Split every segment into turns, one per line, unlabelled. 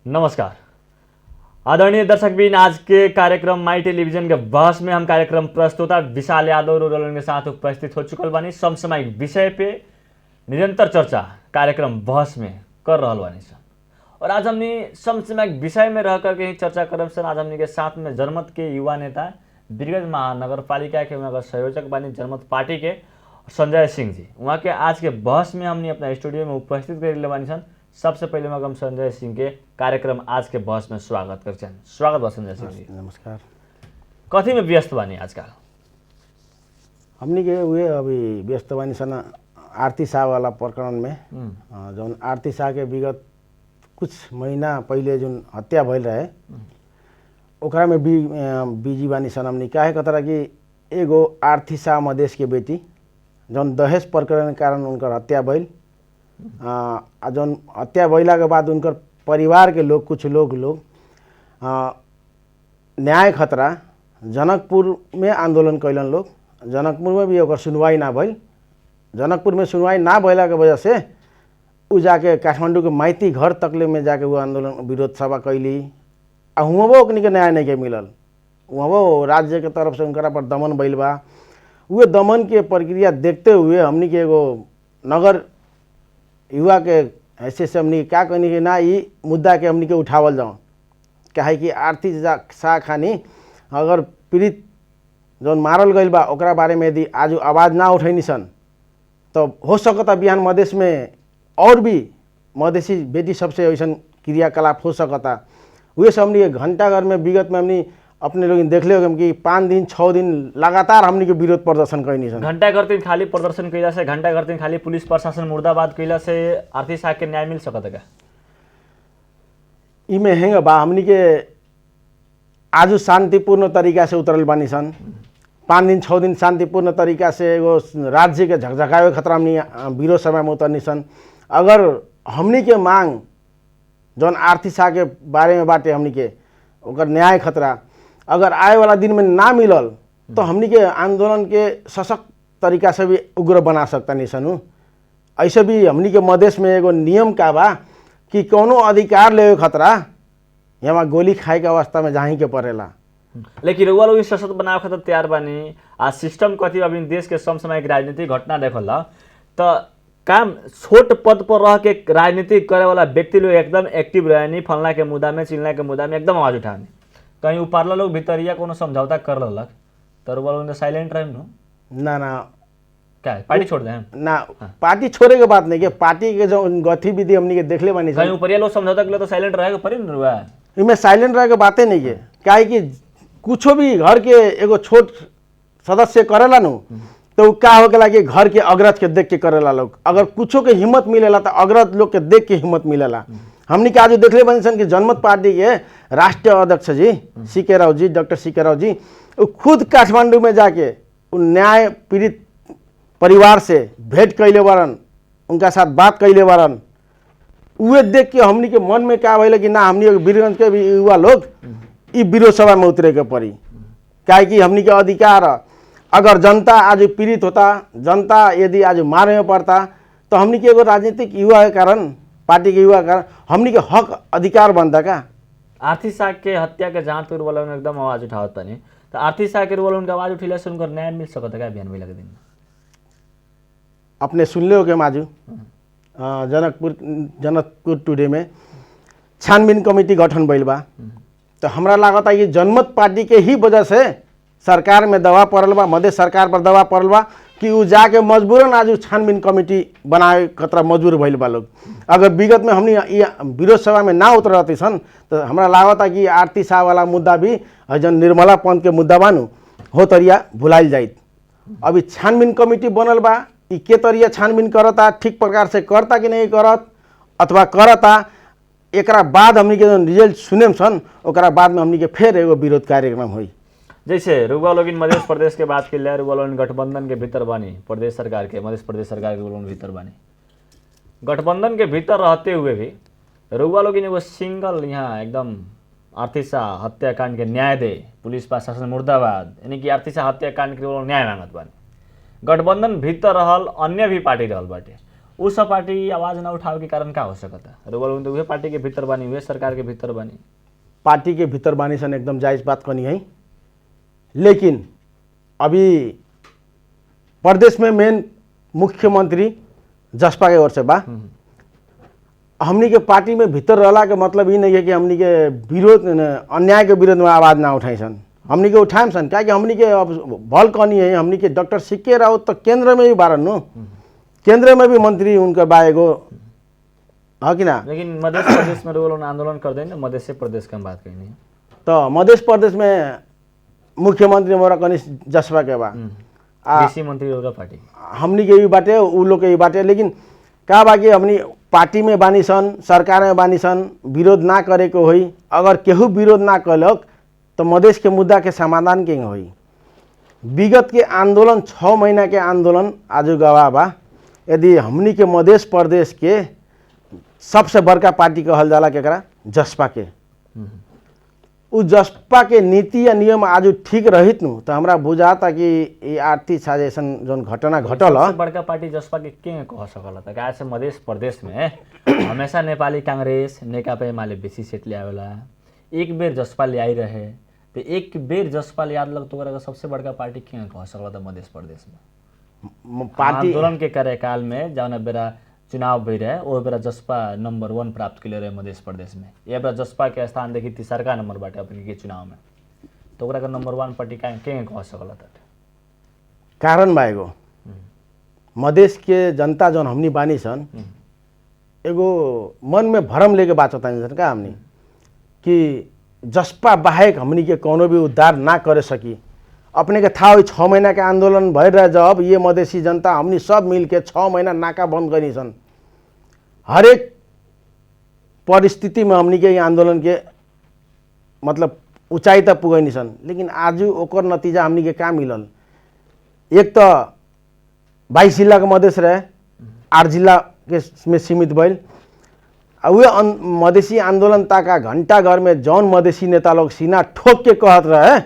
नमस्कार आदरणीय दर्शकबिन, आज के कार्यक्रम माई टेलीविजन के बहस में हम कार्यक्रम प्रस्तुता विशाल यादव रोलन के साथ उपस्थित हो चुकल बानी। समसामयिक विषय पे निरंतर चर्चा कार्यक्रम बहस में कर रहल बानी सन और आज हमने समसामयिक विषय में रह करके ही चर्चा करब सन। आज हमने के साथ में जनमत के युवा नेता वीरगंज महानगर पालिका के नगर संयोजक बानी जनमत पार्टी के संजय सिंह जी, वहाँ के आज के बहस में हमने अपना स्टूडियो में उपस्थित कर बानी सन। सबसे पहले मैं संजय सिंह के कार्यक्रम आज के बहस में स्वागत करते हैं। स्वागत बा संजय सिंह जी।
नमस्कार।
कथी में व्यस्त बानी आजकल?
हमनी के हुए अभी व्यस्त बानी सन आरती शाह वाला प्रकरण में। जौन आरती शाह के विगत कुछ महीना पहले जो हत्या भइल रहे ओकरा में भी बिजी बानी सन। हमनी काहे कहता कि एगो आरती शाह मधेश के बेटी जौन दहेज प्रकरण के कारण उनकर हत्या भइल, जौन हत्या भइला के बाद उनकर परिवार के लोग कुछ लोग न्याय खतरा जनकपुर में आंदोलन कैलन लोग। जनकपुर में भी ओकर सुनवाई ना भइल। जनकपुर में सुनवाई ना भइला के वजह से उ जाके काठमांडू के माइती घर तकले में जाके वो आंदोलन विरोध सभा कैली। हुआ ओकनी के न्याय नहीं के मिलल। वहाँ राज्य के तरफ से उनकरा पर दमन भइल बा। उहे दमन के प्रक्रिया देखते हुए हमनी के एगो नगर युवा के ऐसे से हमनी क्या कहनी कि ना ये मुद्दा के हमनी के उठावल जाओ। काहे कि आरती शाह खानी अगर पीड़ित जौन मारल गइल बा ओकरा बारे में यदि आज आवाज़ ना उठैनी सन तो हो सकता बिहान मधेश में और भी मधेसी बेटी सबसे ऐसा क्रियाकलाप हो सकता। वही से हमनी घंटाघर में विगत में हमनी अपने लोग देख ले कि 5 दिन 6 दिन लगातार हमनी के विरोध प्रदर्शन कैनी सन।
घंटाघर दिन खाली प्रदर्शन कैला से, घंटाघर दिन खाली पुलिस प्रशासन मुर्दाबाद कैला से आरती शाह के न्याय मिल सकता का?
इमे हेंग बा हमनी के आज शांतिपूर्ण तरीका से उतरल बानी सन। 5 दिन 6 दिन शांतिपूर्ण तरीका से एगो राज्य के झकझकावे खतरा हमनी विरोध सभा में उतरनी सन। अगर हमनी के मांग जौन आरती शाह के बारे में बाटे हमनी के ओकर न्याय खतरा अगर आए वाला दिन में ना मिलल तो हमनी के आंदोलन के सशक्त तरीका से भी उग्र बना सकता नहीं सनु। ऐसे भी हमनी के मधेश में एगो नियम का बा कि कोनो अधिकार लेवे खतरा यहाँ गोली खाए के अवस्था में जाही के पड़ेला।
लेकिन रउआ लोग सशक्त बनावे खातिर तैयार बानी। आ सिस्टम कथी अभी देश के समसामयिक राजनीतिक घटना देखल तो काम छोट पद पर रह के राजनीति करे वाला व्यक्ति लोग एकदम एक्टिव रहनी, फलना के मुद्दा में चिल्ला के मुद्दा में एकदम आवाज उठानी। कहीं ऊपरला लोग भीतरिया कोनो समझौता कर ललक तो रउआ लोग साइलेंट रहे
ना ना
क्या पार्टी छोड़ दें
ना। पार्टी छोड़े के बात नहीं के पार्टी के जो गतिविधि हमनी के देखले बानी
कहीं ऊपरिया लोग समझौता कर तो साइलेंट रहे पड़ी न रुआ।
इनमें साइलेंट रहे के बातें नहीं के काहे कि कुछो भी घर के एगो छोट सदस्य करेला नु तो का हो गला कि घर के अग्रज के देख के करेला लोग। अगर कुछो के हिम्मत मिलेला तो अग्रज लोग के देख के हिम्मत मिलेला। हमनी के आज देखले बनी सन कि जनमत पार्टी के राष्ट्रीय अध्यक्ष जी सीके राव जी, डॉक्टर सीके राव जी खुद काठमांडू में जाके न्याय पीड़ित परिवार से भेंट कैले बारन, उनका साथ बात कैले बारन। उहे देख के हमनी के मन में क्या भइल कि ना हमनी वीरगंज के भी युवा लोग ई विरोध सभा में उतरे के पड़ी। काहे कि हमनी के अधिकार अगर जनता आज पीड़ित होता, जनता यदि आज मारे में पड़ता तो हमनी के एगो राजनीतिक युवा के कारण, पार्टी के युवा के कारण हमनी के हक अधिकार बनता का।
आरती शाह के हत्या के जांच कर वाला एकदम आवाज उठावत तनी तो आरती शाह के वाला उनका आवाज उठिला से उनकर न्याय मिल सकता का बिहान भइला के दिन?
अपने सुन ले हो के माजू जनकपुर टुडे में छानबीन कमेटी गठन भइल बा। तो हमरा लागता कि जनमत पार्टी के ही वजह से सरकार में दबाव पड़ल बा, मधेश सरकार पर दबाव पड़ल बा कि उ जाके मजबूरन आज छानबीन कमेटी बनाए खतरा मजबूर भइल बा लोग। अगर विगत में हमनी विरोध सभा में ना उतर रहती सन तो हमरा लागता कि आरती शाह वाला मुद्दा भी जन निर्मला पंत के मुद्दा बानू हो तरिया भुलाइल जाइत। अभी छानबीन कमेटी बनल बा, ई के तरिया छानबीन करता, ठीक प्रकार से करता कि नहीं करत अथवा करता, एकरा बाद हमनी के रिजल्ट सुनेम सन ओकरा बाद में हमनी के फिर एगो विरोध कार्यक्रम हुई।
जैसे रुआ लोग मध्य प्रदेश के बात के लिए रुआ लोग गठबंधन के भीतर बानी, प्रदेश सरकार के मध्य प्रदेश सरकार के लोग भीतर बानी। गठबंधन के भीतर रहते हुए भी रुआ लोग एगो सिंगल यहाँ एकदम आरती शाह हत्याकांड के न्याय दे, पुलिस प्रशासन मुर्दाबाद, यानी कि आरती शाह हत्याकांड के लोग न्याय मांगत बानी। गठबंधन भीतर रहल अन्य भी पार्टी रहल बाटे, उ सब पार्टी आवाज ना उठावे के कारण का हो सकता? रउआ लोगन तो उहे पार्टी के भीतर बानी, उहे सरकार के भीतर बानी।
पार्टी के भीतर बानी सन, एकदम जायज बात कहनी है। लेकिन अभी प्रदेश में मेन मुख्यमंत्री जसपा के ओर से बा। हमनी के पार्टी में भीतर रहला के मतलब ये नहीं है कि हमनी के विरोध अन्याय के विरोध में आवाज ना उठाई सन। हमनी के उठाएम सन, क्या कि हमनी के अब भल कहनी है, हमनी के डॉक्टर सीके राउत तो केंद्र में भी बारन नु, केंद्र में भी मंत्री उनका बाएगो है कि ना।
लेकिन मध्य प्रदेश में रउआ लोगन आंदोलन कर दें ना, मध्य प्रदेश की हम बात कही नहीं।
तो मध्य प्रदेश में मुख्यमंत्री मोरा कनी जसपा के बा,
कृषि मंत्री रउआ पार्टी
हमनी के भी बाटे, उ लोग के भी बाटे। लेकिन का बा कि हमनी पार्टी में बानी सन, सरकार में बानी सन, विरोध ना करे के होई। अगर केहू विरोध ना कलक तो मधेश के मुद्दा के समाधान के होई। विगत के आंदोलन 6 महीना के आंदोलन आज गवाह बा। यदि हमनी के मध्य प्रदेश के सबसे बड़का पार्टी कहल जाला केकरा, जसपा के, उ जसपा के नीति या नियम आज ठीक रहित नु तो हमरा बुझाता कि ये आर्थिक साजेशन जोन घटना घटल
सबसे बड़का पार्टी जसपा के कह सकल था? क्या से मध्य प्रदेश में हमेशा नेपाली कांग्रेस नेकपा एमाले बेसी सीट ले आवेला, एक बेर जसपा ले आई रहे, तो एक बेर जसपा ले आदलक तो ओकरा सबसे बड़का पार्टी क्यों कह सकल था मध्य प्रदेश में?
पार्टी
आंदोलन के कार्यकाल में जौन बेरा चुनाव भई रहे ओ बेरा जसपा नंबर 1 प्राप्त कैले रहे मध्य प्रदेश में। ये बेरा जसपा के स्थान देखी तीसरका नंबर बाटे अपने के चुनाव में, तो ओकरा के नंबर 1 पार्टी के कह सकल था?
कारण बाएगो मधेश के जनता जौन हमनी बानी सन, एगो मन में भरम लेके बात होता सन का हमनी कि जसपा बाहेक हमनी के कोनो भी उद्धार ना करे सकी। अपने के था 6 महीना के आंदोलन भर रहे, जब ये मधेसी जनता हमनी सब मिल के 6 महीना नाका बंद करी सन। हर एक परिस्थिति में हमनी के आंदोलन के मतलब ऊंचाई तक पुगनी सन। लेकिन आज ओकर नतीजा हमनी के का मिलल? एक तो 22 जिला के मधेश रहे, 8 जिला के में सीमित भइल। वह मधेसी आंदोलन ताका घंटा घर में जौन मधेसी नेता लोग सीना ठोक के कहत रहे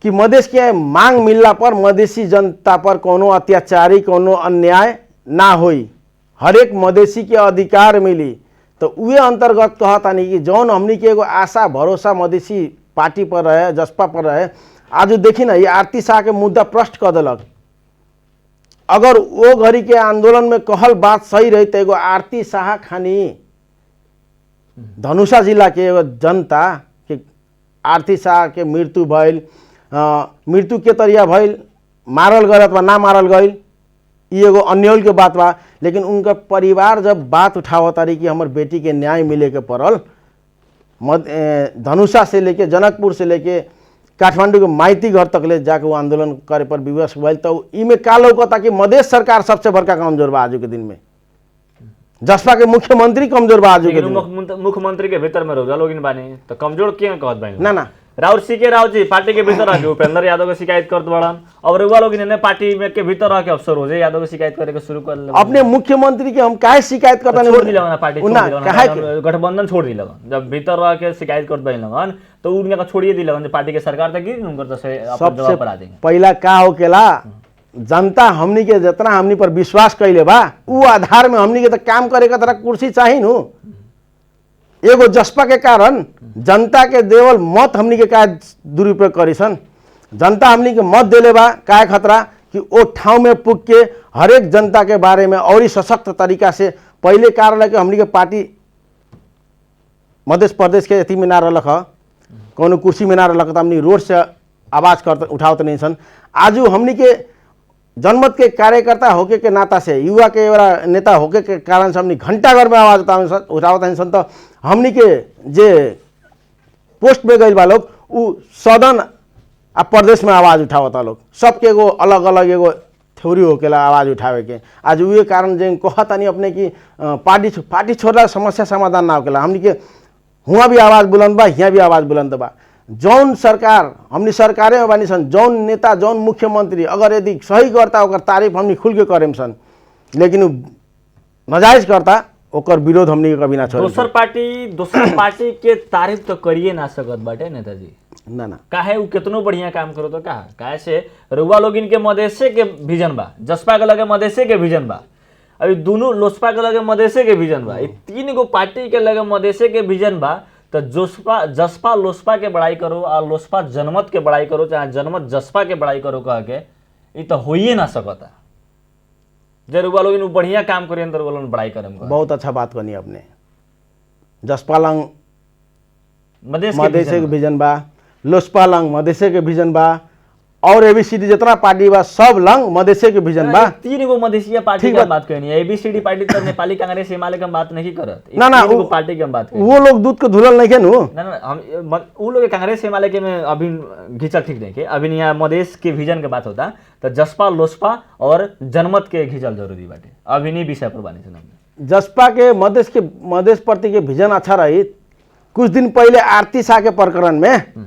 कि मधेश के मांग मिलला पर मधेसी जनता पर कोनो अत्याचारी कोनो अन्याय ना होई, हर एक मधेसी के अधिकार मिली। तो उहे अंतर्गत कहतानी कि जौन हमनी के एगो आशा भरोसा मधेसी पार्टी पर रहे, जसपा पर रहे, आज देखी ना ये आरती शाह के मुद्दा प्रश्न कर दिलक। अगर वो घड़ी के आंदोलन में कहल बात सही रही तो एगो आरती शाह खानी धनुषा जिला के एगो जनता के आरती शाह के मृत्यु भइल, मृत्यु के तरिया भइल, मारल गलत बा ना मारल गइल, ये एगो अन्यल के बात बा। लेकिन उनका परिवार जब बात उठावत रही कि हमर बेटी के न्याय मिले के पड़ल, धनुषा से लेके जनकपुर से लेके काठमांडू के माइती घर तक ले जाके वो आंदोलन करे पर विवश भइल। तो इमे का लौकता कि मधेश सरकार सबसे बड़का कमजोर बा आज के दिन में, जसपा के मुख्यमंत्री कमजोर बा आज के दिन में।
मुख्यमंत्री के भीतर में रउआ लोगिन बानी तो कमजोर क्यों कहत बानी?
ना ना
राउर सीके राव जी पार्टी के भीतर रह के उपेंद्र यादव के शिकायत करत बड़न, और रउआ लोगिन ने पार्टी में के भीतर रह के अफसर हो जाए यादव के शिकायत करे के शुरू कर ले।
अपने मुख्यमंत्री के हम काहे शिकायत करता
छोड़ दिला ना पार्टी,
काहे
गठबंधन छोड़ दिला। जब भीतर रह के शिकायत करत बानी लगन तो उनका का छोड़िए दिला, पार्टी के सरकार तक गिर उनकर तो से अपन जवाब पर आ देंगे।
पहला का होकेला जनता हमनी के जितना हमनी पर विश्वास कैले बा उ आधार में हमनी के तो काम करे का तरह कुर्सी चाहिए नु। एगो जसपा के कारण जनता के देवल मत हमनी के का दुरुपयोग करी सन। जनता हमनी के मत देले बा का खतरा कि ओ ठाव में पुग के हर एक जनता के बारे में और सशक्त तरीका से पहले कारण के हमनी के पार्टी मध्य प्रदेश के अथी में ना रख कोनो कुर्सी में ना रख तो हमनी रोड से आवाज कर उठावत नहीं सन। आज हमनी के जनमत के कार्यकर्ता होके के नाता से युवा के नेता होके के कारण से हमनी घंटा घर में आवाज उठावत नहीं सन। तो हमनी के जे पोस्ट में गइल बा लोग उ सदन आ प्रदेश में आवाज उठावता लोग, सबके एगो अलग अलग एगो थ्योरी होकेला आवाज उठावे के। आज उहे कारण जे कहतानी अपने की पार्टी छोड़ला समस्या समाधान ना होकेला। हमनी के हुआ भी आवाज बुलंद बा, यहाँ भी आवाज बुलंद बा। जौन सरकार हमनी सरकारे में बानी सन, जौन नेता जौन मुख्यमंत्री अगर यदि सही करता ओकर तारीफ हमनी खुल के करेम सन, लेकिन उ नाजायज करता ओकर विरोध हमनी के कभी ना छोड़े।
दोसर पार्टी के तारीफ तो करिए ना सकत बाटे नेताजी।
ना ना
काहे उ कितनो बढ़िया काम करो तो काहे से रउआ लोगिन के मधेसे के विजन बा, जसपा के लगे मधेसे के विजन बा, अभी दोनों लोसपा के लगे मधेसे के विजन बा, 3 गो पार्टी के लगे मधेसे के विजन बा, तो जसपा लोसपा के बड़ाई करो और लोसपा जनमत के बड़ाई करो चाहे जनमत जसपा के बड़ाई करो कह के ये तो हो ही ना सकता। जरूर लोग बढ़िया काम करिए तो लोग बड़ाई करें।
बहुत अच्छा बात करनी आपने। जसपा लंग
मधेसे
के विजन बा, लोसपा लंग मधेसे के विजन बा, और एबीसीडी जितना पार्टी बा सब लंग मधेसे के विजन बा।
3 गो मधेसिया पार्टी की बात करनी है। एबीसीडी पार्टी तो नेपाली कांग्रेस हिमालय की बात नहीं करत।
ना ना,
3 गो पार्टी की बात
वो लोग दूध के धुलल नहीं के नु।
ना ना, हम वो लोग कांग्रेस हिमालय के में अभी घिंचल ठीक नहीं के। अभी यहाँ मधेश के विजन के बात होता तो जसपा लोसपा और जनमत के घिंचल जरूरी बाटे। अभी नहीं विषय पर बानी से
जसपा के मधेश प्रति के विजन अच्छा रही। कुछ दिन पहले आरती शाह के प्रकरण में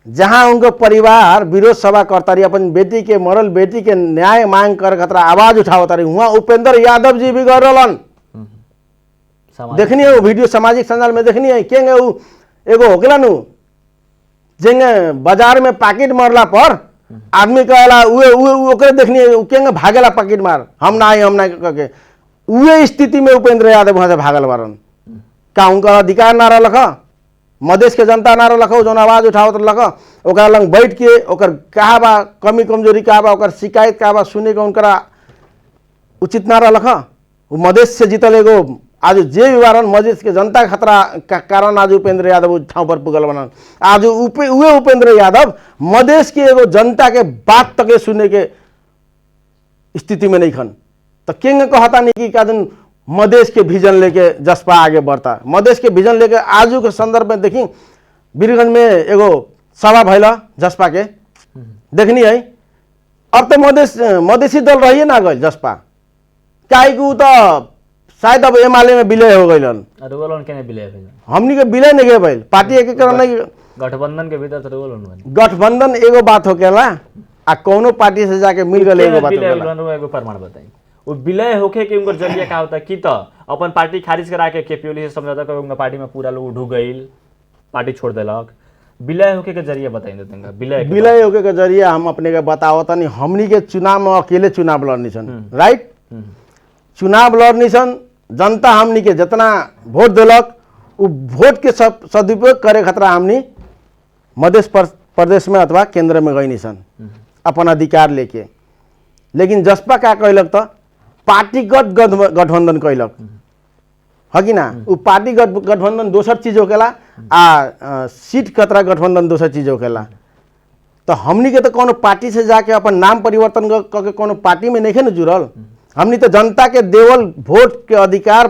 जहां उनको परिवार विरोध सभा करता रही, अपन बेटी के मरल बेटी के न्याय मांग कर खतरा आवाज उठावता रही, वहां उपेंद्र यादव जी भी गए रहलन। देखनी है वो वीडियो सामाजिक संजाल में देखनी है। केंगे वो एगो होकेला नु जेंगे बाजार में पैकेट मारला पर आदमी कहला उए ओकरे देखनी है केंगे भागेला पैकेट मार हम ना करके उहे स्थिति में उपेंद्र यादव वहां से भागल बारन। का उनका अधिकार ना रख, मधेश के जनता ना रख, जो आवाज उठावत रख, ओकरा लंग बैठ के ओकर का बा कमी कमजोरी का बा, ओकर शिकायत का बा सुने के उनकरा उचित ना रख। वो मधेश से जीतल एगो आज जे भी बारन मधेश के जनता के खतरा का कारण आज उपेंद्र यादव ठाव पर पुगल बनन। आज उहे उपेंद्र यादव मधेश के एगो जनता के बात तक सुने के स्थिति में नहीं खन। तो केंगे कहता नहीं कि का दिन मधेश के विजन लेके जसपा आगे बढ़ता। मधेश के विजन लेके आजू के संदर्भ में देखी वीरगंज में एगो सभा भैला जसपा के देखनी है। अब तो मधेसी दल रहिए ना गए जसपा, काहे कि तो शायद अब एमआलए में विलय हो गई।
अरे वो लोग के विलय भेल,
हमनी के विलय नहीं गए भइल, पार्टी एक नहीं
गठबंधन के भीतर तो वो लोग
गठबंधन एगो बात होकेला आ कोनो पार्टी से जाके मिल गए एगो बात होकेला।
एगो प्रमाण बताई वो विलय होके के उनकर जरिया का होता कि तो अपन पार्टी खारिज करा के केपीओली से समझौता कर उनका पार्टी में पूरा लोग ढुक गईल, पार्टी छोड़ देलक। विलय होके के जरिया बताई देते
विलय होके के जरिया हम अपने के बताओ तनी। हमनी के चुनाव में अकेले चुनाव लड़नी सन, राइट? चुनाव लड़नी सन, जनता हमनी के जितना वोट दिलक वो वोट के सदुपयोग करे खतरा हमनी मध्य प्रदेश में अथवा केंद्र में गई सन अपन अधिकार लेके। लेकिन जसपा क्या कहलक तो पार्टीगत गठबंधन कैलक है कि ना। वो पार्टीगत गठबंधन दोसर चीज होकेला आ सीट कतरा गठबंधन दोसर चीज होकेला। तो हमनी के तो कोनो पार्टी से जाके अपन नाम परिवर्तन करके कोनो पार्टी में नहीं न जुड़ल। हमनी तो जनता के देवल वोट के अधिकार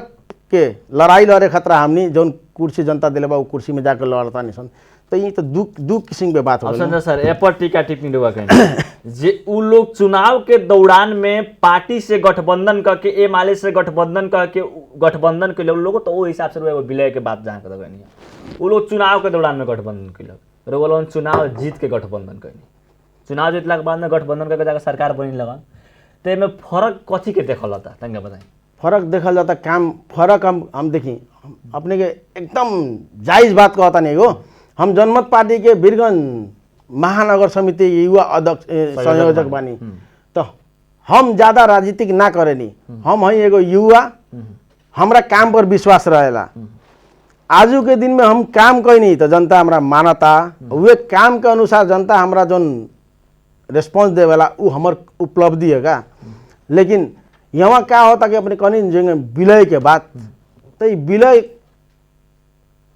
के लड़ाई लड़े खतरा हमनी जौन कुर्सी जनता दिले बा वो कुर्सी में जाकर लड़ता नहीं सन। तो ये तो दू किस्म के बात हो
गई सर। ए पर टीका टिप्पणी होगा कहीं जे उ लोग चुनाव के दौरान में पार्टी से गठबंधन करके एमआलए से गठबंधन करके गठबंधन के लोग तो वो हिसाब से वो विलय के बात जहाँ कर वो लोग चुनाव के दौरान में गठबंधन कैलक, वो लोग चुनाव जीत के गठबंधन कैली। चुनाव जीतला के बाद में गठबंधन करके जाकर सरकार बनी लगन। तो में फर्क कथी के देखल जाता तंगा बताई?
फर्क देखल जाता काम फर्क हम देखी अपने के एकदम जायज बात कहता नहीं गो। हम जनमत पार्टी के वीरगंज महानगर समिति युवा अध्यक्ष संयोजक बानी। तो हम ज़्यादा राजनीतिक ना करेनी, हम हई एगो युवा, हमरा काम पर विश्वास रहेला। आजू के दिन में हम काम कैनी तो जनता हमरा मानता, वे काम के अनुसार जनता हमरा जोन रिस्पॉन्स देवेला वो हमर उपलब्धि है का। लेकिन यहाँ क्या होता कि अपने कहनी विलय के बात तो विलय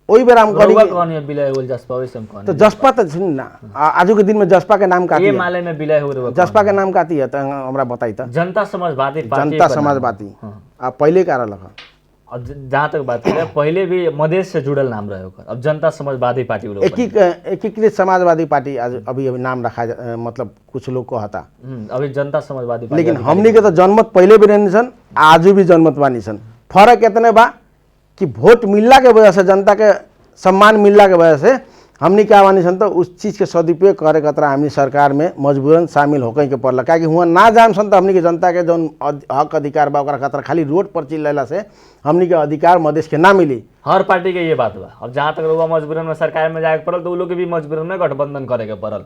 वही बेर हम
करेंगे विलय हो जसपा वैसे हम कहनी
तो जसपा तो सुन ना आजू के दिन में जसपा के नाम काती
ये माले में विलय हो रे
जसपा के नाम काती है तो हमरा बताई तो
जनता समाजवादी पार्टी
जनता समाजवादी आ पहले का रहल।
अब जहाँ तक बात करें पहले भी मधेश से जुड़ल नाम रहे ओकर, अब जनता समाजवादी पार्टी
एकीकृत समाजवादी पार्टी आज अभी नाम रखा मतलब कुछ लोग को हता
अभी जनता समाजवादी पार्टी।
लेकिन हमनी के तो जनमत पहले भी रहनी सन आजू भी जनमत बानी सन। फर्क इतने बा कि वोट मिलला के वजह से जनता के सम्मान मिलला के वजह से हमनी क्या बानी सन तो उस चीज़ के सदुपयोग करे खतरा हमनी सरकार में मजबूरन शामिल होकर के पड़ल। क्या हुआ ना जान सन तो हमनी के जनता के जौन हक अधिकार बा ओकरा खतरा खाली रोड पर चिल्ला से हमनी के अधिकार मधेश के ना मिली।
हर पार्टी के ये बात बा। अब जहाँ तक लोग मजबूरन में सरकार में जाके पड़ल तो वो लोग के भी मजबूरन में गठबंधन करे के पड़ल।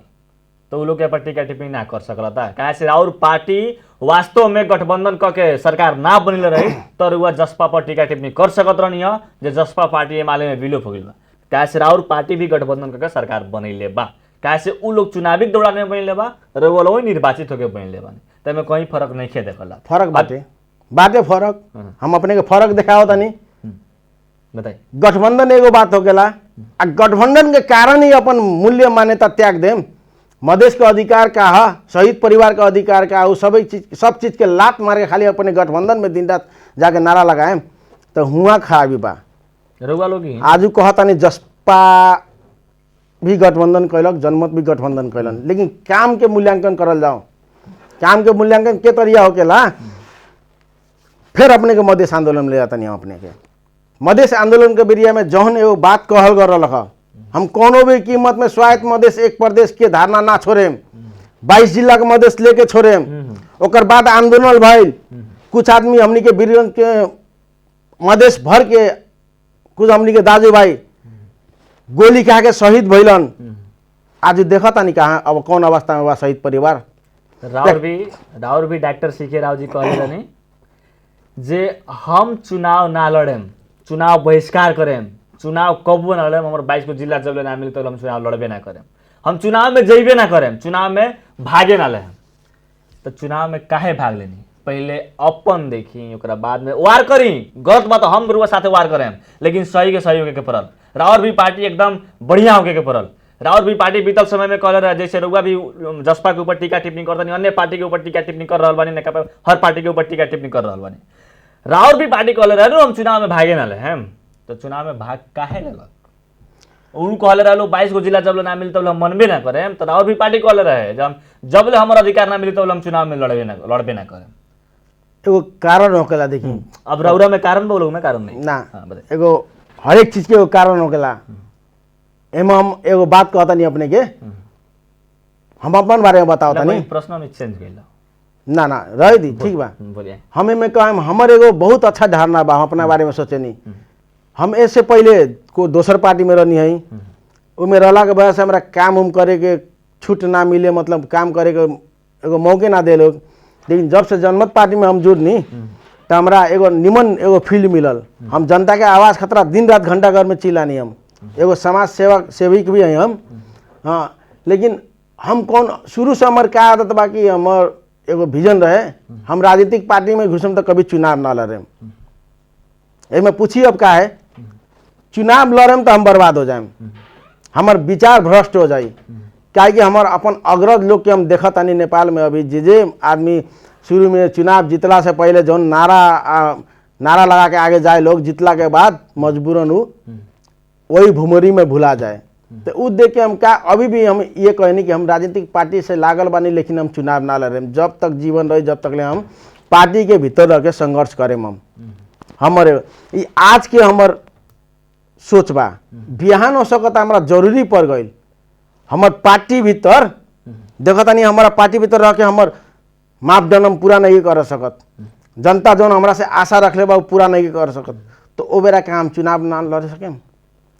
तो उ लोग के ऊपर टीका टिप्पणी ना कर सकला था काहे से और पार्टी वास्तव में गठबंधन करके सरकार ना बनले रही तो रुआ जसपा पर टीका टिप्पणी कर सकत रहनी है जे जसपा पार्टी एमाले में विलोप हो गई बा काहे से और पार्टी भी गठबंधन करके सरकार बनैले बा काहे से उ लोग चुनावी दौरान में बनले बा र वो लोग निर्वाचित होके बनले बा तमे कहीं फर्क नहीं खे देखला
फर्क बाटे फर्क हम अपने के फर्क दिखाओ तनी
बताई
गठबंधन एगो बात हो गेला आ गठबंधन के कारण ही अपन मूल्य मान्यता त्याग देम मधेश के अधिकार का है शहीद परिवार का अधिकार का है सब चीज के लात मार के खाली अपने गठबंधन में दिन रात जाके नारा लगाएम तो हुआ खा भी बा
रउआ लोग ही
आजू कहतानी जसपा भी गठबंधन कैलक जनमत भी गठबंधन कैलन लेकिन काम के मूल्यांकन करल जाओ काम के मूल्यांकन के तरिया होकेला फिर अपने के मधेश आंदोलन में ले जाता नहीं अपने के मधेश आंदोलन के बेरिया में जौन एगो बात कहल कर रहा हम कोनो भी कीमत में स्वायत्त मधेश एक प्रदेश के धारणा ना छोड़े 22 जिला के मधेश लेके छोड़े ओकर बाद आंदोलन भइल कुछ आदमी हमनी के वीरगंज के मधेश भर के कुछ हमनी के दाजू भाई गोली खा के शहीद भइलन आज देखता नहीं कहाँ अब कौन अवस्था में बा शहीद परिवार
राउर भी डॉक्टर सीके राव जी कहले रहनी जे हम चुनाव ना लड़ेम चुनाव बहिष्कार करेम चुनाव कबो ना लड़ेम हमारे 22 को जिला जब ना मिले तो हम चुनाव लड़बे ना करेम हम चुनाव में जइबे ना करेम चुनाव में भागे ना लेम तो चुनाव में काहे भाग लेनी पहले अपन देखी ओकरा बाद में वार करी गलत बात हम रुआ साथे वार करेम लेकिन सही के सही होके के पड़ल राउर भी पार्टी एकदम बढ़िया होके के पड़ल राउर भी पार्टी बीतल समय में कहले रहे जैसे रुआ भी जसपा के ऊपर टीका टिप्पणी करता अन्य पार्टी के ऊपर टीका टिप्पणी कर रहा बानी नेकपा हर पार्टी के ऊपर टीका टिप्पणी कर रहा बानी राउर भी पार्टी कहले रहे हम चुनाव में भागे ना ले हम तो चुनाव में भाग काहे लेलक उ कहले रहे 22 को जिला जब ना मिली तब हम मनबे ना करें तो राउर भी पार्टी कहले रहे जब ले हमारा अधिकार ना मिली तब हम चुनाव में लड़बे ना करें
एगो कारण होकेला देखी
अब रउरा में कारण बोलो में कारण नहीं
ना
हाँ, बताइए।
एगो हर एक चीज के एगो कारण होकेला एमे हम एगो बात कहता नहीं अपने के हम अपन बारे में बताओ तनी
प्रश्न में चेंज कइला
ना ना रह दी ठीक बा
बोलिए
हम एमे कहम हमर एगो बहुत अच्छा धारणा बा हम अपना बारे में सोचेनी हम इससे पहले को दोसर पार्टी में रहनी है उमें रहला के वजह से हमरा काम उम करे के छूट ना मिले मतलब काम करे के एगो मौके ना दे लोग लेकिन जब से जनमत पार्टी में हम जुड़नी तो हमरा एगो निमन एगो फील्ड मिलल हम जनता के आवाज़ खतरा दिन रात घंटा घर में चिल्लानी हम एगो समाज सेविक भी हैं हम हाँ लेकिन हम कौन शुरू से हमार का आदत बा कि हमार एगो विजन रहे हम राजनीतिक पार्टी में घुसम तो कभी चुनाव ना लड़े एमे पूछी अब का है चुनाव लड़म तो हम बर्बाद हो जाए हमार विचार भ्रष्ट हो जाए क्या कि हमार अपन अग्रज लोग के हम देखा तानी नेपाल में अभी जे आदमी शुरू में चुनाव जीतला से पहले जो नारा लगा के आगे जाए लोग जीतला के बाद मजबूरन वही भूमरी में भुला जाए तो उ देख के हम का अभी भी हम ये कहनी कि हम राजनीतिक पार्टी से लागल बानी लेकिन हम चुनाव ना लड़े जब तक जीवन रही जब तक ले हम पार्टी के भीतर रह के संघर्ष करें हम हमारे आज के हमर सोच बा बिहान हो सकता हमारा जरूरी पड़ गई हमार पार्टी भीतर देखता नहीं हमारा पार्टी भीतर रह के हमार मापदंड हम पूरा नहीं कर सकत जनता जो हमरा से आशा रखले बा पूरा नहीं कर सकत तो ओ बेरा के हम चुनाव ना लड़ सके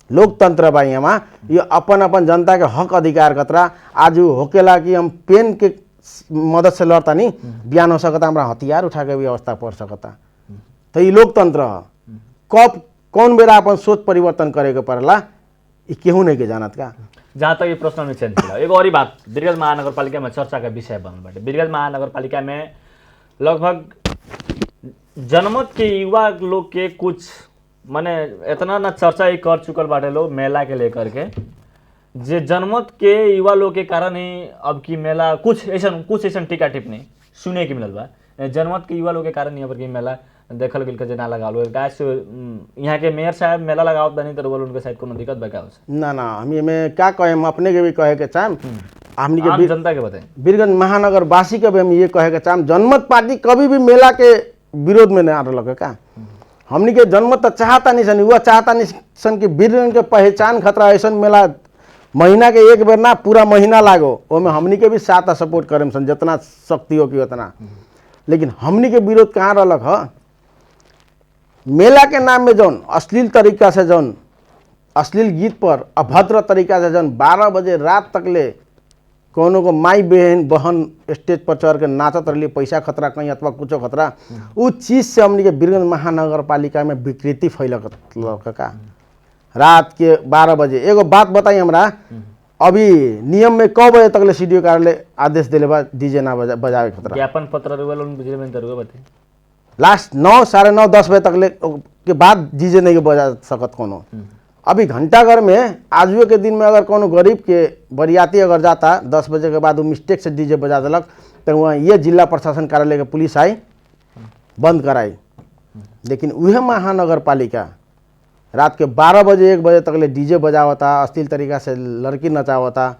लोकतंत्र बा यहाँ ये अपन अपन जनता के हक अधिकार खतरा आज होकेला कि हम पेन के मदद से लड़ता नहीं बिहान हो सकता हमारा हथियार उठा के भी अवस्था पड़ सकता तो ये लोकतंत्र है कब कौन बेरा अपन सोच परिवर्तन करे के पड़ला ये केहू नहीं के जानत का
जहाँ तक ये प्रश्न में चेंज किया एक और ही बात वीरगंज महानगर पालिका में चर्चा का विषय बनल बाटे वीरगंज महानगर पालिका में लगभग जनमत के युवा लोग के कुछ माने इतना ना चर्चा ही कर चुकल बाटे लोग मेला के लेकर के जे जनमत के युवा लोग के कारण ही अब की मेला कुछ ऐसा टीका टिप्पणी सुने के मिलल बा जनमत के युवा लोग के कारण यहाँ पर की मेला देखल गेल के जे ना लगावल गाय से यहाँ के मेयर साहब मेला लगावत बनी तो बोल उनके साइड कोनो दिक्कत बा का
ना ना हम में क्या कहे हम अपने के भी कहे के चाहम हमनी के
आम जनता के बताएं
वीरगंज महानगर वासी के भी हम ये कहे के चाहम जनमत पार्टी कभी भी मेला के विरोध में नहीं रहल का हमनी के जनमत तो चाहता नहीं सन युवा चाहता नहीं सन कि वीरगंज के पहचान खतरा ऐसा मेला महीना के एक बेर ना पूरा महीना लागो ओमे हमनी के भी साथ सपोर्ट करें सन जितना शक्ति हो कि उतना लेकिन हमनी के विरोध कहाँ रहलक है मेला के नाम में जौन अश्लील तरीका से जौन अश्लील गीत पर अभद्र तरीका से जौन 12 बजे रात तक ले कोनो को माई बहन स्टेज पर चढ़ के नाचत रही, पैसा खतरा कहीं अथवा कुछ खतरा, उ चीज से हमनी के वीरगंज महानगर पालिका में विकृति फैलक का। रात के 12 बजे एगो बात बताई हमरा, अभी नियम में कब बजे तक ले सीडीओ कार्यालय आदेश दिले बा डीजे ना बजावे खतरा?
ज्ञापन पत्र बिजली में दरुआ बते
लास्ट 9, साढ़े 9, 10 बजे तक ले के बाद डीजे नहीं बजा सकत कोनो। अभी घंटाघर में आजुए के दिन में अगर कोनो गरीब के बरियाती अगर जाता 10 बजे के बाद वो मिस्टेक से डीजे बजा दिलक तो वहाँ ये जिला प्रशासन कार्यालय के पुलिस आई बंद कराई। लेकिन वह महानगर पालिका रात के 12 बजे 1 बजे तक ले डीजे बजावता, अश्लील तरीका से लड़की नचावता।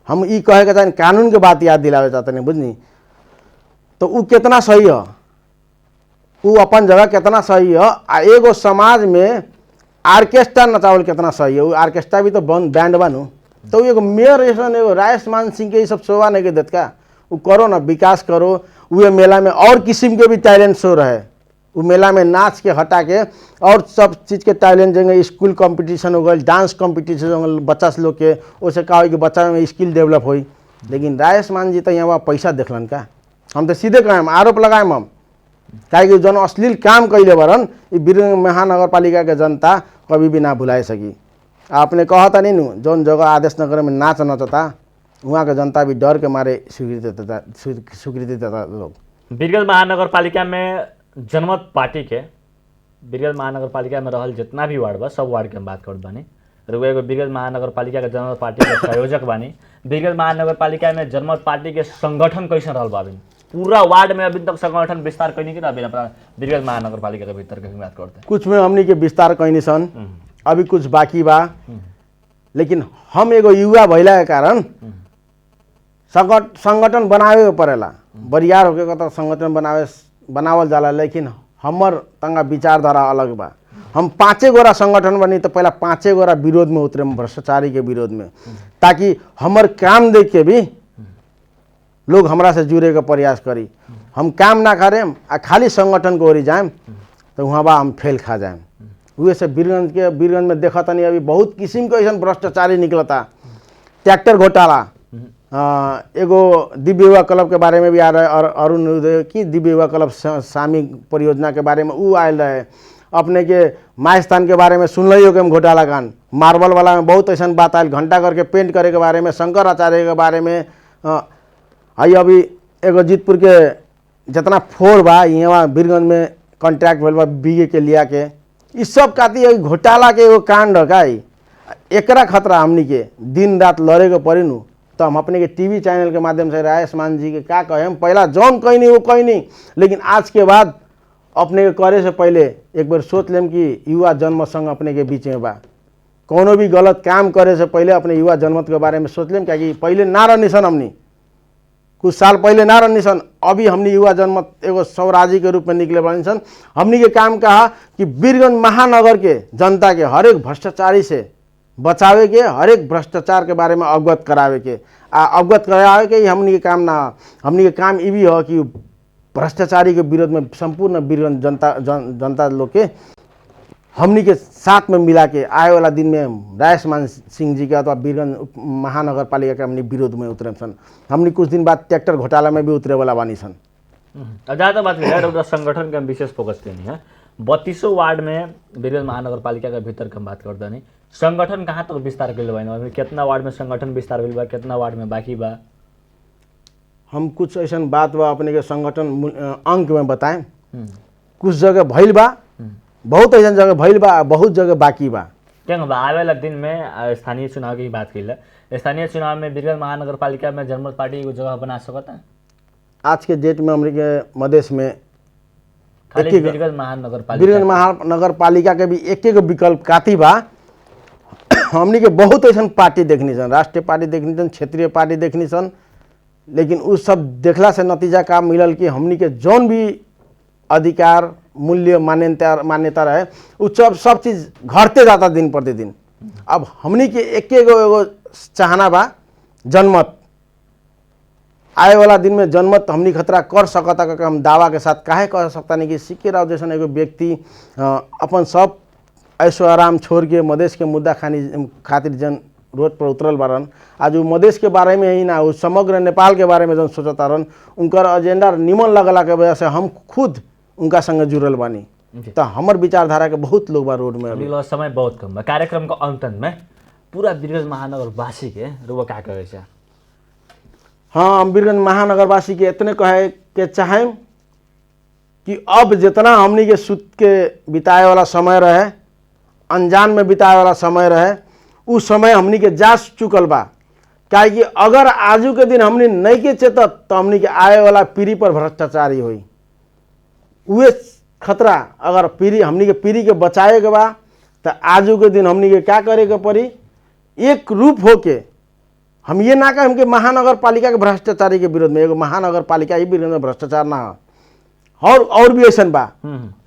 हम ई कहे के चाहे कानून के बात याद दिलावे चाहते नहीं बुझनी, तो उ कितना सही है, उ अपन जगह कितना सही है। आ एगो समाज में आर्केस्ट्रा नचावल कितना सही है, वो आर्केस्ट्रा भी तो बैंड बनू, तो एगो मेयर ऐसा एगो रायसमान सिंह के ये सब शोभा नहीं के देत का? वो करो ना, विकास करो। वो मेला में और किस्म के भी टैलेंट शो रहे, वो मेला में नाच के हटा के और सब चीज़ के टैलेंट जगह स्कूल कंपटीशन हो गए, डांस कंपटीशन हो गए बच्चा से लोग के, उससे कहा कि बच्चा में स्किल डेवलप हुई। लेकिन रायसमान जी तो यहाँ पैसा देखलन का? हम तो सीधे कहें आरोप लगाएं हम, काहे जन अश्लील काम कैले बरन वीरगंज महानगर पालिका के जनता कभी भी ना भुलाए सकी। आपने कहा था नहीं नु जौन जगह आदेश नगर में नाच नचता वहाँ के जनता भी डर के मारे स्वीकृति देता लोग।
वीरगंज महानगर पालिका में जनमत पार्टी के वीरगंज महानगर पालिका में रहल जितना भी वार्ड बा सब वार्ड के हम बात करत बानी। एगो वीरगंज महानगर पालिका के जनमत पार्टी के संयोजक बानी। वीरगंज महानगर पालिका में जनमत पार्टी के संगठन कैसे रहल बाबिन? पूरा वार्ड में अभी तक संगठन विस्तार कहीं नहीं अभी अपना वीरगंज महानगर पालिका के भीतर की बात करते हैं।
कुछ में हमनी के विस्तार कहीं सन, अभी कुछ बाकी बा। लेकिन हम एगो युवा भइला के कारण संगठन बनावे के पड़ेला, बरियार होके तो संगठन बनावल जाला। लेकिन हमर तंगा विचारधारा अलग बा। हम 5 गोरा संगठन बनी तो पहला 5 गोरा विरोध में उतरे, भ्रष्टाचारी के विरोध में, ताकि हमर काम देख के भी लोग हमरा से जुड़े का प्रयास करी। हम काम ना करें आ खाली संगठन को ओरी जाएम तो वहाँ बा हम फेल खा जाएम। हुए से वीरगंज में देखा तनी अभी बहुत किस्म के ऐसा भ्रष्टाचारी निकलता। ट्रैक्टर घोटाला, एगो दिव्य युवा क्लब के बारे में भी आ रहा है, और अरुण उदय की दिव्य युवा क्लब सामी परियोजना के बारे में वो आयल रहे। अपने के मायस्थान के बारे में सुन लियो कि हम घोटाला कान, मार्बल वाला में बहुत ऐसा बात आयल, घंटा करके पेंट करे के बारे में, शंकर आचार्य के बारे में। आई अभी एगो जीतपुर के जितना फोड़ बा यहाँ वीरगंज में कॉन्ट्रैक्ट भइल बा बीए के लिया के, इस सब खातिर घोटाला के एगो कांड का एकरा खतरा हमनी के दिन रात लड़े के पड़ी नु। तो हम अपने के टीवी चैनल के माध्यम से रायसमान जी के क्या कहे, हम पहला जौन कहीं नहीं वो कहीं नहीं, लेकिन आज के बाद अपने के करे से पहले एक बार सोच लेम कि युवा जनमत संघ अपने के बीच में बा। कोनो भी गलत काम करे से पहले अपने युवा जनमत के बारे में सोच लेम, क्या पहले ना रहनी सन हमनी, कुछ साल पहले ना रहनी सन। अभी हमनी युवा जनमत एगो स्वराजी के रूप में निकले बनी सन। हमनी के काम कहा कि वीरगंज महानगर के जनता के हर एक भ्रष्टाचारी से बचावे के, हर एक भ्रष्टाचार के बारे में अवगत करावे के, अवगत करावे के ही हमनी के काम ना। हमनी के काम ये भी हो कि भ्रष्टाचारी के विरोध में संपूर्ण वीरगंज जनता लोग के हमनी के साथ में मिला के आए वाला दिन में रायसमान सिंह जी के अथवा वीरगंज महानगर पालिका के हमनी विरोध में उतरे सन। हमनी कुछ दिन बाद ट्रैक्टर घोटाला में भी उतरे वाला बानी सन।
ज़्यादा बात करें संगठन के हम विशेष फोकस नहीं है। 32 वार्ड में वीरगंज महानगर पालिका के भीतर के हम बात करते नहीं, संगठन कहाँ तक विस्तार कर बा? कितना वार्ड में संगठन विस्तार होल बा, कितना वार्ड में बाकी बा?
हम कुछ ऐसा बात बा अपने के संगठन अंक में बताएं। कुछ जगह भइल बा, बहुत ऐसा जगह भइल बा, बहुत जगह बाकी बा।
क्या आवे वाला दिन में स्थानीय चुनाव की बात कही, स्थानीय चुनाव में वीरगंज महानगर पालिका में जनमत पार्टी एगो जगह बना सकता है?
आज के डेट में हमने के मधेश में
खाली वीरगंज
महानगर पालिका के भी एक विकल्प काती बा। हमनी के बहुत ऐसा पार्टी देखनी सन, राष्ट्रीय पार्टी देखनी सन, क्षेत्रीय पार्टी देखनी सन, लेकिन उस सब देखला से नतीजा का मिलल कि हमनी के जौन भी अधिकार मूल्य मान्यता रहे उ सब चीज़ घटते जाता दिन प्रतिदिन। अब हमनी के एगो चाहना बा जनमत, आए वाला दिन में जनमत हमनी खतरा कर सकता का हम दावा के साथ काहे कह सकता नहीं कि सिक्के राव जैसा एगो व्यक्ति अपन सब ऐशो आराम छोड़ के मधेश के मुद्दा खातिर जन रोड पर उतरल बारन। आज उ मधेश के बारे में ही ना, उ समग्र नेपाल के बारे में जौन सोचता रन, उनकर एजेंडा निमन लगला के वजह से हम खुद उनका संगे जुड़ल बानी।
जी।
तो हमर विचारधारा के बहुत लोग बा रोड में अभी।
अभी समय बहुत कम बा। कार्यक्रम को अंत में पूरा वीरगंज महानगरवासी के रुआ का कहे छे?
हाँ, हम वीरगंज महानगरवासी के इतने कहे के चाहें कि अब जितना हमनी के सुत के बिताए वाला समय रहे, अनजान में बिताए वाला समय रहे, उस समय हमनी के जा चुकल बा। काहे कि अगर आजू के दिन हमनी नहीं के चेतत तो हमनी के आए वाला पीढ़ी पर भ्रष्टाचारी हुई। उहे खतरा अगर पीढ़ी हमनी के पीढ़ी के बचाए के बा तो आजू के दिन हमनी के क्या करे के पड़ी, एक रूप होके हम ये ना कहें कि महानगर पालिका के भ्रष्टाचारी के विरोध में, एगो महानगर पालिका ही विरोध में भ्रष्टाचार ना हो, और भी ऐसा बा।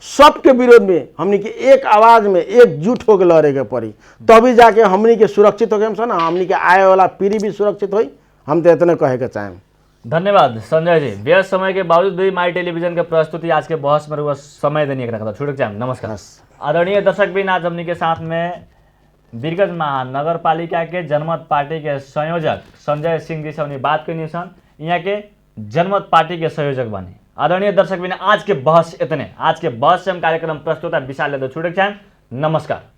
सबके विरोध में हमनी के एक आवाज में एकजुट होकर लड़े के पड़ी, तभी जाके हमनी के सुरक्षित हो गए ना, हमनी के आए वाला पीढ़ी भी सुरक्षित होई। हम तो इतने कहे के चाहें।
धन्यवाद संजय जी। व्यस्त समय के बावजूद भी माई टेलीविजन के प्रस्तुति आज के बहस में रुआ समय देने का छुटक चाहें। नमस्कार। आदरणीय दर्शक भी आज हमनी के साथ में वीरगंज महानगर पालिका के जनमत पार्टी के संयोजक संजय सिंह जी से हमने बात करनी सन। यहाँ के जनमत पार्टी के संयोजक बने। आदरणीय दर्शक भी आज के बहस इतने। आज के बहस से हम कार्यक्रम प्रस्तुता विशाल यादव छुटक चाहें। नमस्कार।